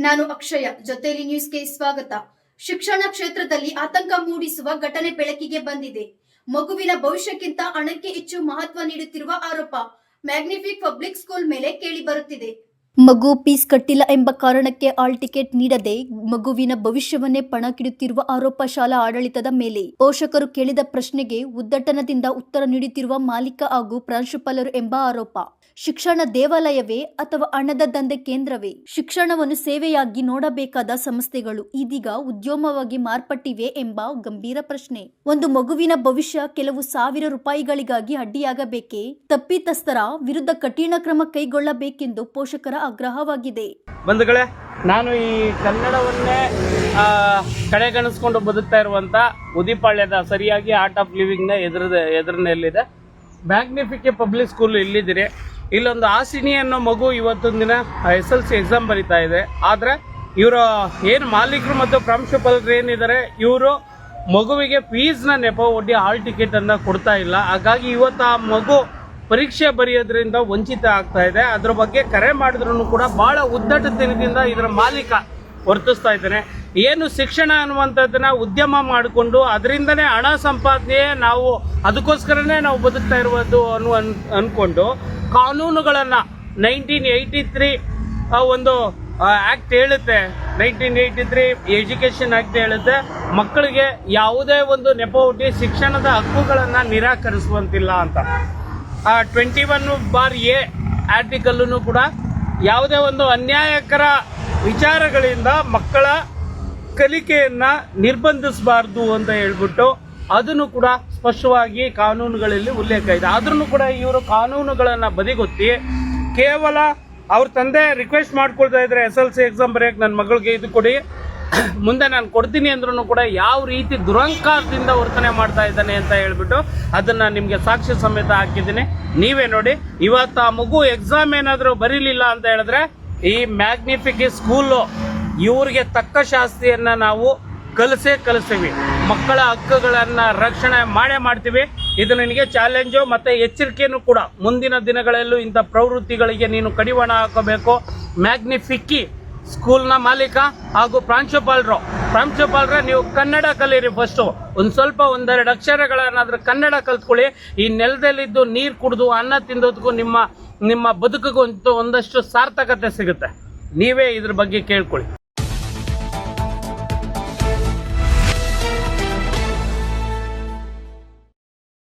ನಾನು ಅಕ್ಷಯ, ಜೊತೆಲಿ ನ್ಯೂಸ್ಗೆ ಸ್ವಾಗತ. ಶಿಕ್ಷಣ ಕ್ಷೇತ್ರದಲ್ಲಿ ಆತಂಕ ಮೂಡಿಸುವ ಘಟನೆ ಬೆಳಕಿಗೆ ಬಂದಿದೆ. ಮಗುವಿನ ಭವಿಷ್ಯಕ್ಕಿಂತ ಹಣಕ್ಕೆ ಹೆಚ್ಚು ಮಹತ್ವ ನೀಡುತ್ತಿರುವ ಆರೋಪ ಮ್ಯಾಗ್ನಿಫಿಕ್ ಪಬ್ಲಿಕ್ ಸ್ಕೂಲ್ ಮೇಲೆ ಕೇಳಿ ಬರುತ್ತಿದೆ. ಮಗು ಫೀಸ್ ಕಟ್ಟಿಲ್ಲ ಎಂಬ ಕಾರಣಕ್ಕೆ ಹಾಲ್ ಟಿಕೆಟ್ ನೀಡದೆ ಮಗುವಿನ ಭವಿಷ್ಯವನ್ನೇ ಪಣಕ್ಕಿಡುತ್ತಿರುವ ಆರೋಪ ಶಾಲಾ ಆಡಳಿತದ ಮೇಲೆ. ಪೋಷಕರು ಕೇಳಿದ ಪ್ರಶ್ನೆಗೆ ಉದ್ದಟನದಿಂದ ಉತ್ತರ ನೀಡುತ್ತಿರುವ ಮಾಲೀಕ ಹಾಗೂ ಪ್ರಾಂಶುಪಾಲರು ಎಂಬ ಆರೋಪ. ಶಿಕ್ಷಣ ದೇವಾಲಯವೇ ಅಥವಾ ಹಣದ ದಂಧೆ ಕೇಂದ್ರವೇ? ಶಿಕ್ಷಣವನ್ನು ಸೇವೆಯಾಗಿ ನೋಡಬೇಕಾದ ಸಂಸ್ಥೆಗಳು ಇದೀಗ ಉದ್ಯಮವಾಗಿ ಮಾರ್ಪಟ್ಟಿವೆ ಎಂಬ ಗಂಭೀರ ಪ್ರಶ್ನೆ. ಒಂದು ಮಗುವಿನ ಭವಿಷ್ಯ ಕೆಲವು ಸಾವಿರ ರೂಪಾಯಿಗಳಿಗಾಗಿ ಅಡ್ಡಿಯಾಗಬೇಕೇ? ತಪ್ಪಿತಸ್ಥರ ವಿರುದ್ಧ ಕಠಿಣ ಕ್ರಮ ಕೈಗೊಳ್ಳಬೇಕೆಂದು ಪೋಷಕರ ಆಗ್ರಹವಾಗಿದೆ. ಬಂಧುಗಳೇ, ನಾನು ಈ ಕನ್ನಡವನ್ನೇ ಕಡೆಗಣಿಸ್ಕೊಂಡು ಬದುಕ್ತಾ ಇರುವಂತ ಉದಿಪಾಳ್ಯದ ಸರಿಯಾಗಿ ಆರ್ಟ್ ಆಫ್ ಲಿವಿಂಗ್ನ ಎದುರಿನಲ್ಲಿದೆ ಮ್ಯಾಗ್ನಿಫಿಕ್ ಪಬ್ಲಿಕ್ ಸ್ಕೂಲ್. ಇಲ್ಲಿದ್ದೀರಿ. ಇಲ್ಲೊಂದು ಆಸಿನಿ ಅನ್ನೋ ಮಗು ಇವತ್ತೊಂದು ದಿನ SLC ಎಕ್ಸಾಮ್ ಬರೀತಾ ಇದೆ. ಆದರೆ ಇವರು ಏನು ಮಾಲೀಕರು ಮತ್ತು ಪ್ರಾಂಶುಪಾಲರು ಏನಿದ್ದಾರೆ, ಇವರು ಮಗುವಿಗೆ ಫೀಸ್ನ ನೆಪ ಒಡ್ಡಿ ಹಾಲ್ ಟಿಕೆಟನ್ನು ಕೊಡ್ತಾ ಇಲ್ಲ. ಹಾಗಾಗಿ ಇವತ್ತು ಆ ಮಗು ಪರೀಕ್ಷೆ ಬರೆಯೋದ್ರಿಂದ ವಂಚಿತ ಆಗ್ತಾ ಇದೆ. ಅದ್ರ ಬಗ್ಗೆ ಕರೆ ಮಾಡಿದ್ರು ಕೂಡ ಭಾಳ ಉದ್ದಟತನದಿಂದ ಇದರ ಮಾಲೀಕ ವರ್ತಿಸ್ತಾ ಇದ್ದಾನೆ. ಏನು ಶಿಕ್ಷಣ ಅನ್ನುವಂಥದ್ದನ್ನ ಉದ್ಯಮ ಮಾಡಿಕೊಂಡು ಅದರಿಂದನೇ ಹಣ ಸಂಪಾದನೆ, ನಾವು ಅದಕ್ಕೋಸ್ಕರನೇ ನಾವು ಬದುಕ್ತಾ ಇರುವುದು ಅಂದ್ಕೊಂಡು ಕಾನೂನುಗಳನ್ನು 1983 ಒಂದು ಆ್ಯಕ್ಟ್ ಹೇಳುತ್ತೆ. 1983 ಎಜುಕೇಷನ್ ಆ್ಯಕ್ಟ್ ಹೇಳುತ್ತೆ, ಮಕ್ಕಳಿಗೆ ಯಾವುದೇ ಒಂದು ನೆಪ ಒಡ್ಡಿ ಶಿಕ್ಷಣದ ಹಕ್ಕುಗಳನ್ನು ನಿರಾಕರಿಸುವಂತಿಲ್ಲ ಅಂತ. 21(a) ಆರ್ಟಿಕಲ್ಲೂ ಕೂಡ ಯಾವುದೇ ಒಂದು ಅನ್ಯಾಯಕರ ವಿಚಾರಗಳಿಂದ ಮಕ್ಕಳ ಕಲಿಕೆಯನ್ನು ನಿರ್ಬಂಧಿಸಬಾರ್ದು ಅಂತ ಹೇಳ್ಬಿಟ್ಟು ಅದನ್ನು ಕೂಡ ಸ್ಪಷ್ಟವಾಗಿ ಕಾನೂನುಗಳಲ್ಲಿ ಉಲ್ಲೇಖ ಇದೆ. ಆದ್ರೂ ಕೂಡ ಇವರು ಕಾನೂನುಗಳನ್ನು ಬದಿಗೊತ್ತಿ ಕೇವಲ ಅವ್ರ ತಂದೆ ರಿಕ್ವೆಸ್ಟ್ ಮಾಡ್ಕೊಳ್ತಾ ಇದ್ರೆ SLC ಎಕ್ಸಾಮ್ ಬರೆಯೋಕೆ ನನ್ನ ಮಗಳಿಗೆ ಇದು ಕೊಡಿ, ಮುಂದೆ ನಾನು ಕೊಡ್ತೀನಿ ಅಂದ್ರೂ ಕೂಡ ಯಾವ ರೀತಿ ದುರಂಕಾರದಿಂದ ವರ್ತನೆ ಮಾಡ್ತಾ ಇದ್ದಾನೆ ಅಂತ ಹೇಳ್ಬಿಟ್ಟು ಅದನ್ನು ನಿಮಗೆ ಸಾಕ್ಷಿ ಸಮೇತ ಹಾಕಿದ್ದೀನಿ. ನೀವೇ ನೋಡಿ. ಇವತ್ತು ಆ ಮಗು ಎಕ್ಸಾಮ್ ಏನಾದರೂ ಬರೀಲಿಲ್ಲ ಅಂತ ಹೇಳಿದ್ರೆ ಈ ಮ್ಯಾಗ್ನಿಫಿಕ್ ಸ್ಕೂಲು ಇವ್ರಿಗೆ ತಕ್ಕ ಶಾಸ್ತಿಯನ್ನು ನಾವು ಕಲಿಸ್ತೀವಿ. ಮಕ್ಕಳ ಹಕ್ಕುಗಳನ್ನು ರಕ್ಷಣೆ ಮಾಡ್ತೀವಿ. ಇದು ನಿನಗೆ ಚಾಲೆಂಜು ಮತ್ತು ಎಚ್ಚರಿಕೆಯೂ ಕೂಡ. ಮುಂದಿನ ದಿನಗಳಲ್ಲೂ ಇಂಥ ಪ್ರವೃತ್ತಿಗಳಿಗೆ ನೀನು ಕಡಿವಾಣ ಹಾಕಬೇಕು. ಮ್ಯಾಗ್ನಿಫಿಕ್ ಸ್ಕೂಲ್ನ ಮಾಲೀಕ ಹಾಗೂ ಪ್ರಾಂಶುಪಾಲರ ನೀವು ಕನ್ನಡ ಕಲೀರಿ. ಫಸ್ಟು ಒಂದೆರಡು ಅಕ್ಷರಗಳನ್ನಾದ್ರೂ ಕನ್ನಡ ಕಲ್ತ್ಕೊಳ್ಳಿ. ಈ ನೆಲದಲ್ಲಿದ್ದು ನೀರು ಕುಡಿದು ಅನ್ನ ತಿಂದೋದಕ್ಕೂ ನಿಮ್ಮ ಬದುಕಿಗೂ ಒಂದಷ್ಟು ಸಾರ್ಥಕತೆ ಸಿಗುತ್ತೆ. ನೀವೇ ಇದ್ರ ಬಗ್ಗೆ ಕೇಳ್ಕೊಳ್ಳಿ.